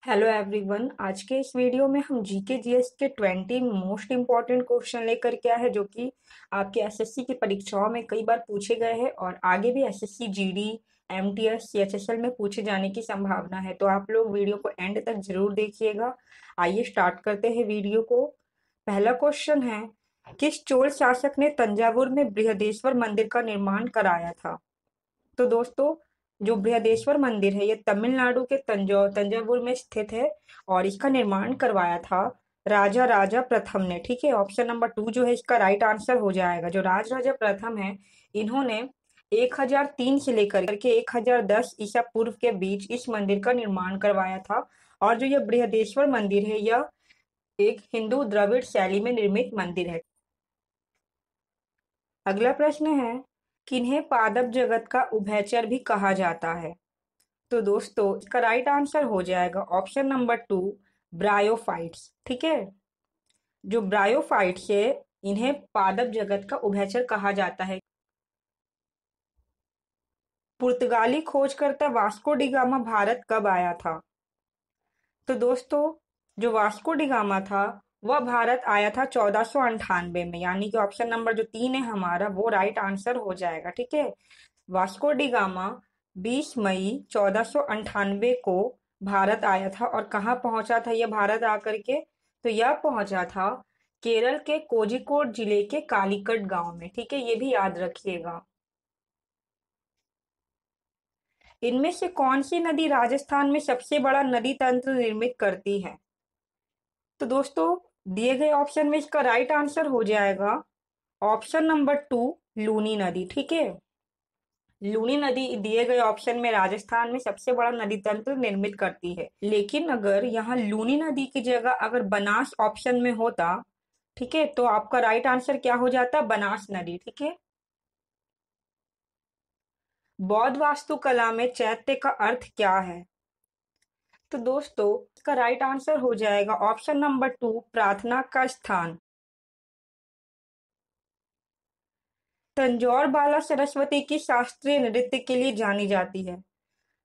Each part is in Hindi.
Hello everyone. आज के इस वीडियो में हम जीके जीएस के 20 मोस्ट इम्पॉर्टेंट क्वेश्चन लेकर के आए हैं जो कि आपके एसएससी की परीक्षाओं में कई बार पूछे गए हैं और आगे भी एसएससी जीडी एमटीएस सीएचएसएल में पूछे जाने की संभावना है। तो आप लोग वीडियो को एंड तक जरूर देखिएगा। आइए स्टार्ट करते हैं वीडियो को। पहला क्वेश्चन है, किस चोल शासक ने तंजावुर में बृहदेश्वर मंदिर का निर्माण कराया था? तो दोस्तों, जो बृहदेश्वर मंदिर है ये तमिलनाडु के तंजावुर में स्थित है और इसका निर्माण करवाया था राजा राजा प्रथम ने। ठीक है, ऑप्शन नंबर 2 जो है इसका राइट आंसर हो जाएगा। जो राज राजा प्रथम है, इन्होंने 1003 से लेकर के 1010 ईसा पूर्व के बीच इस मंदिर का निर्माण करवाया था। और जो यह बृहदेश्वर मंदिर है यह एक हिंदू द्रविड़ शैली में निर्मित मंदिर है। अगला प्रश्न है, किन्हें पादप जगत का उभयचर भी कहा जाता है? तो दोस्तों, इसका राइट आंसर हो जाएगा ऑप्शन नंबर 2, ब्रायोफाइट्स। ठीक है, जो ब्रायोफाइट्स है इन्हें पादप जगत का उभयचर कहा जाता है। पुर्तगाली खोजकर्ता वास्को डी गामा भारत कब आया था? तो दोस्तों, जो वास्को डी गामा था वह भारत आया था 1498 में, यानी कि ऑप्शन नंबर जो 3 है हमारा वो राइट आंसर हो जाएगा। ठीक है, वास्को डी गामा 20 मई 1498 को भारत आया था और कहाँ पहुंचा था यह भारत आकर के? तो यह पहुंचा था केरल के कोझिकोड जिले के कालीकट गांव में। ठीक है, ये भी याद रखिएगा। इनमें से कौन सी नदी राजस्थान में सबसे बड़ा नदी तंत्र निर्मित करती है? तो दोस्तों, दिए गए ऑप्शन में इसका राइट आंसर हो जाएगा ऑप्शन नंबर 2, लूनी नदी। ठीक है, लूनी नदी दिए गए ऑप्शन में राजस्थान में सबसे बड़ा नदी तंत्र निर्मित करती है। लेकिन अगर यहाँ लूनी नदी की जगह अगर बनास ऑप्शन में होता, ठीक है, तो आपका राइट आंसर क्या हो जाता? बनास नदी। ठीक है, बौद्ध वास्तुकला में चैत्य का अर्थ क्या है? तो दोस्तों, इसका राइट आंसर हो जाएगा ऑप्शन नंबर 2, प्रार्थना का स्थान। तंजौर बाला सरस्वती की शास्त्रीय नृत्य के लिए जानी जाती है।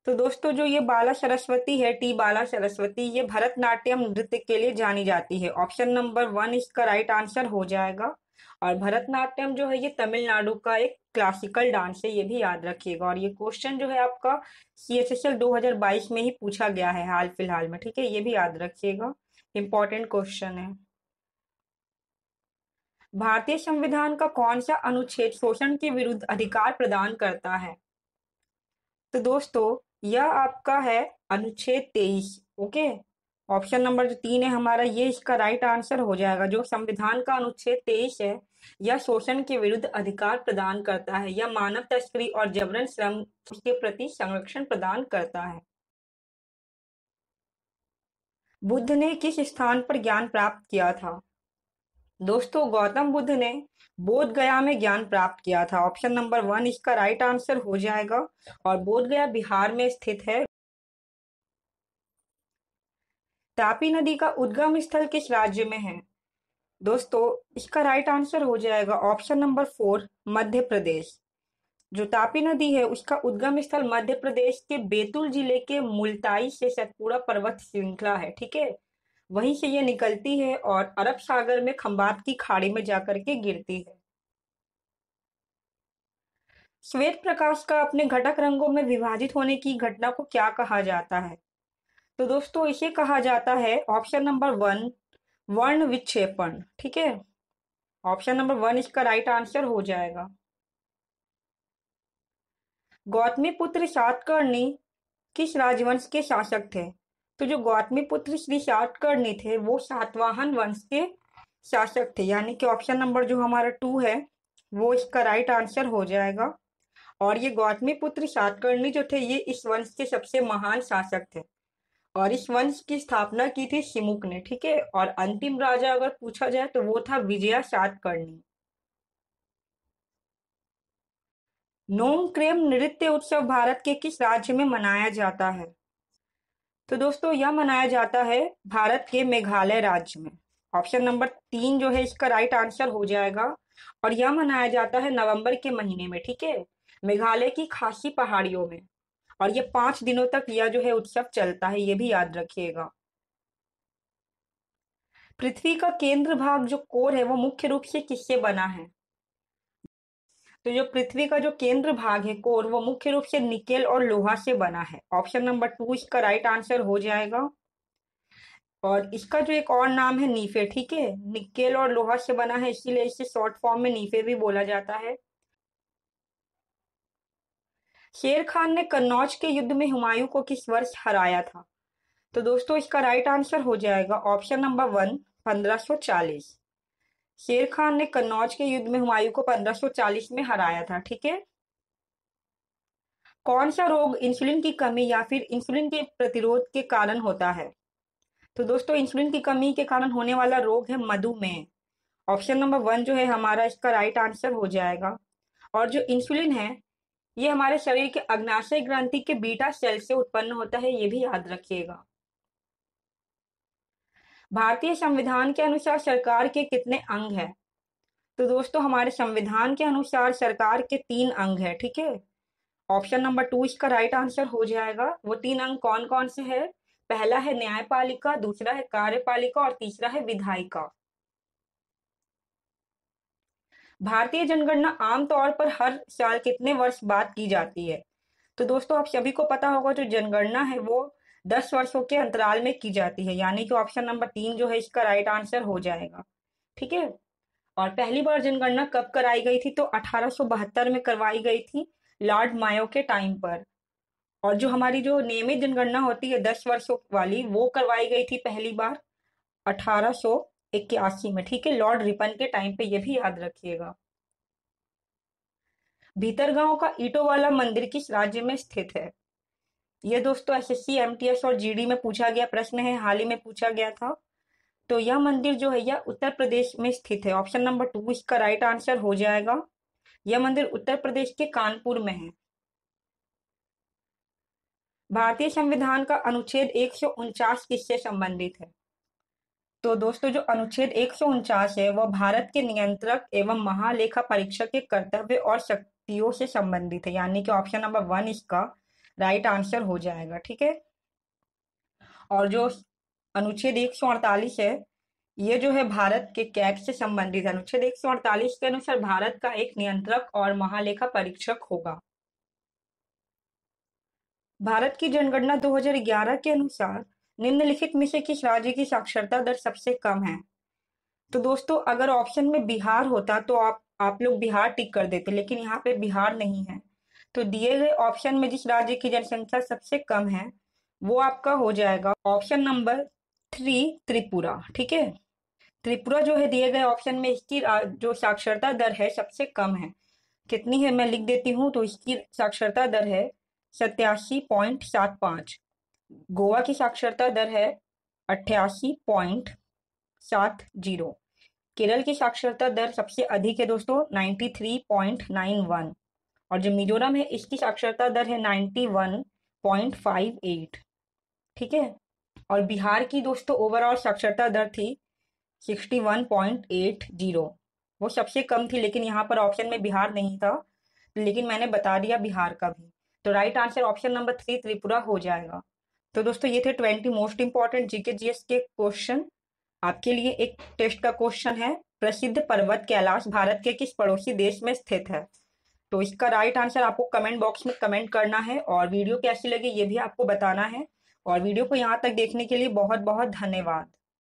तो दोस्तों, जो ये बाला सरस्वती है, टी बाला सरस्वती, ये भरतनाट्यम नृत्य के लिए जानी जाती है। ऑप्शन नंबर 1 इसका राइट आंसर हो जाएगा। और भरतनाट्यम जो है ये तमिलनाडु का एक क्लासिकल डांस है, ये भी याद रखिएगा। और ये क्वेश्चन जो है आपका सीएचएसएल 2022 में ही पूछा गया है हाल फिलहाल में। ठीक है, ये भी याद रखिएगा, इंपॉर्टेंट क्वेश्चन है। भारतीय संविधान का कौन सा अनुच्छेद शोषण के विरुद्ध अधिकार प्रदान करता है? तो दोस्तों, यह आपका है अनुच्छेद 23। ओके, ऑप्शन नंबर जो 3 है हमारा ये इसका राइट आंसर हो जाएगा। जो संविधान का अनुच्छेद 23 है यह शोषण के विरुद्ध अधिकार प्रदान करता है। यह मानव तस्करी और जबरन श्रम के प्रति संरक्षण प्रदान करता है। बुद्ध ने किस स्थान पर ज्ञान प्राप्त किया था? दोस्तों, गौतम बुद्ध ने बोध गया में ज्ञान प्राप्त किया था। ऑप्शन नंबर 1 इसका राइट आंसर हो जाएगा। और बोध गया बिहार में स्थित है। तापी नदी का उद्गम स्थल किस राज्य में है? दोस्तों, इसका राइट आंसर हो जाएगा ऑप्शन नंबर 4, मध्य प्रदेश। जो तापी नदी है उसका उद्गम स्थल मध्य प्रदेश के बैतूल जिले के मुल्ताई से सतपुड़ा पर्वत श्रृंखला है। ठीक है, वहीं से ये निकलती है और अरब सागर में खंबात की खाड़ी में जाकर के गिरती है। श्वेत प्रकाश का अपने घटक रंगों में विभाजित होने की घटना को क्या कहा जाता है? तो दोस्तों, इसे कहा जाता है ऑप्शन नंबर 1, वर्ण विक्षेपण। ठीक है, ऑप्शन नंबर 1 इसका राइट आंसर हो जाएगा। गौतमीपुत्र सातकर्णी किस राजवंश के शासक थे? तो जो गौतमीपुत्र श्री सातकर्णी थे वो सातवाहन वंश के शासक थे, यानी कि ऑप्शन नंबर जो हमारा 2 है वो इसका राइट आंसर हो जाएगा। और ये गौतमीपुत्र सातकर्णी जो थे ये इस वंश के सबसे महान शासक थे और इस वंश की स्थापना की थी शिमुक ने। ठीक है, और अंतिम राजा अगर पूछा जाए तो वो था विजया सातकर्णी। नोमक्रेम नृत्य उत्सव भारत के किस राज्य में मनाया जाता है? तो दोस्तों, यह मनाया जाता है भारत के मेघालय राज्य में। ऑप्शन नंबर 3 जो है इसका राइट आंसर हो जाएगा। और यह मनाया जाता है नवंबर के महीने में। ठीक है, मेघालय की खासी पहाड़ियों में। और ये 5 दिनों तक यह जो है उत्सव चलता है, ये भी याद रखिएगा। पृथ्वी का केंद्र भाग जो कोर है वो मुख्य रूप से किससे बना है? तो जो पृथ्वी का जो केंद्र भाग है कोर, वो मुख्य रूप से निकेल और लोहा से बना है। ऑप्शन नंबर 2 इसका राइट आंसर हो जाएगा। और इसका जो एक और नाम है नीफे, ठीक है, निकेल और लोहा से बना है इसीलिए इसे शॉर्ट फॉर्म में नीफे भी बोला जाता है। शेर खान ने कन्नौज के युद्ध में हुमायूं को किस वर्ष हराया था? तो दोस्तों इसका राइट आंसर हो जाएगा ऑप्शन नंबर 1, 1540। शेर खान ने कन्नौज के युद्ध में हुमायूं को 1540 में हराया था, ठीक है। कौन सा रोग इंसुलिन की कमी या फिर इंसुलिन के प्रतिरोध के कारण होता है? तो दोस्तों इंसुलिन की कमी के कारण होने वाला रोग है मधुमेह। ऑप्शन नंबर 1 जो है हमारा इसका राइट आंसर हो जाएगा। और जो इंसुलिन है ये हमारे शरीर के अग्नाशय ग्रंथि के बीटा सेल से उत्पन्न होता है, ये भी याद रखिएगा। भारतीय संविधान के अनुसार सरकार के कितने अंग हैं? तो दोस्तों हमारे संविधान के अनुसार सरकार के 3 अंग है, ठीक है। ऑप्शन नंबर 2 इसका राइट आंसर हो जाएगा। वो 3 अंग कौन कौन से हैं? पहला है न्यायपालिका, दूसरा है कार्यपालिका और तीसरा है विधायिका। भारतीय जनगणना आमतौर पर हर साल कितने वर्ष बाद की जाती है? तो दोस्तों आप सभी को पता होगा जो जनगणना है वो 10 वर्षों के अंतराल में की जाती है, यानी कि ऑप्शन नंबर 3 जो है इसका राइट आंसर हो जाएगा, ठीक है। और पहली बार जनगणना कब कराई गई थी? तो 1872 में करवाई गई थी, लॉर्ड मायो के टाइम पर। और जो हमारी जो नियमित जनगणना होती है 10 वर्षों वाली, वो करवाई गई थी पहली बार 1881 में, ठीक है, लॉर्ड रिपन के टाइम पे, ये भी याद रखिएगा। भीतरगांव का ईंटों वाला मंदिर किस राज्य में स्थित है? ये दोस्तों एसएससी, एमटीएस और जीडी में पूछा गया प्रश्न है, हाल ही में पूछा गया था। तो यह मंदिर जो है यह उत्तर प्रदेश में स्थित है। ऑप्शन नंबर 2 इसका राइट आंसर हो जाएगा। यह मंदिर उत्तर प्रदेश के कानपुर में है। भारतीय संविधान का अनुच्छेद 149 किससे संबंधित है? तो दोस्तों जो अनुच्छेद 149 है वह भारत के नियंत्रक एवं महालेखा परीक्षक के कर्तव्य और शक्तियों से संबंधित है, यानी कि ऑप्शन नंबर 1 इसका राइट आंसर हो जाएगा, ठीक है। और जो अनुच्छेद 148 है ये जो है भारत के कैग से संबंधित है। अनुच्छेद 148 के अनुसार भारत का एक नियंत्रक और महालेखा परीक्षक होगा। भारत की जनगणना 2011 के अनुसार निम्नलिखित में से किस राज्य की साक्षरता दर सबसे कम है? तो दोस्तों अगर ऑप्शन में बिहार होता तो आप लोग बिहार टिक कर देते, लेकिन यहाँ पे बिहार नहीं है। तो दिए गए ऑप्शन में जिस राज्य की जनसंख्या सबसे कम है वो आपका हो जाएगा ऑप्शन नंबर 3 त्रिपुरा, ठीक है। त्रिपुरा जो है दिए गए ऑप्शन में इसकी जो साक्षरता दर है सबसे कम है। कितनी है मैं लिख देती हूँ। तो इसकी साक्षरता दर है 87.75। गोवा की साक्षरता दर है 88.70। केरल की साक्षरता दर सबसे अधिक है दोस्तों 93.91। और जो मिजोरम है इसकी साक्षरता दर है 91.58, ठीक है। और बिहार की दोस्तों ओवरऑल साक्षरता दर थी 61.80। वो सबसे कम थी, लेकिन यहाँ पर ऑप्शन में बिहार नहीं था, लेकिन मैंने बता दिया बिहार का भी। तो right answer option number 3 Tripura हो जाएगा। तो दोस्तों ये थे 20 मोस्ट इंपॉर्टेंट जीके जीएस के क्वेश्चन। आपके लिए एक टेस्ट का क्वेश्चन है, प्रसिद्ध पर्वत कैलाश भारत के किस पड़ोसी देश में स्थित है? तो इसका राइट आंसर आपको कमेंट बॉक्स में कमेंट करना है और वीडियो कैसी लगी ये भी आपको बताना है। और वीडियो को यहाँ तक देखने के लिए बहुत बहुत धन्यवाद।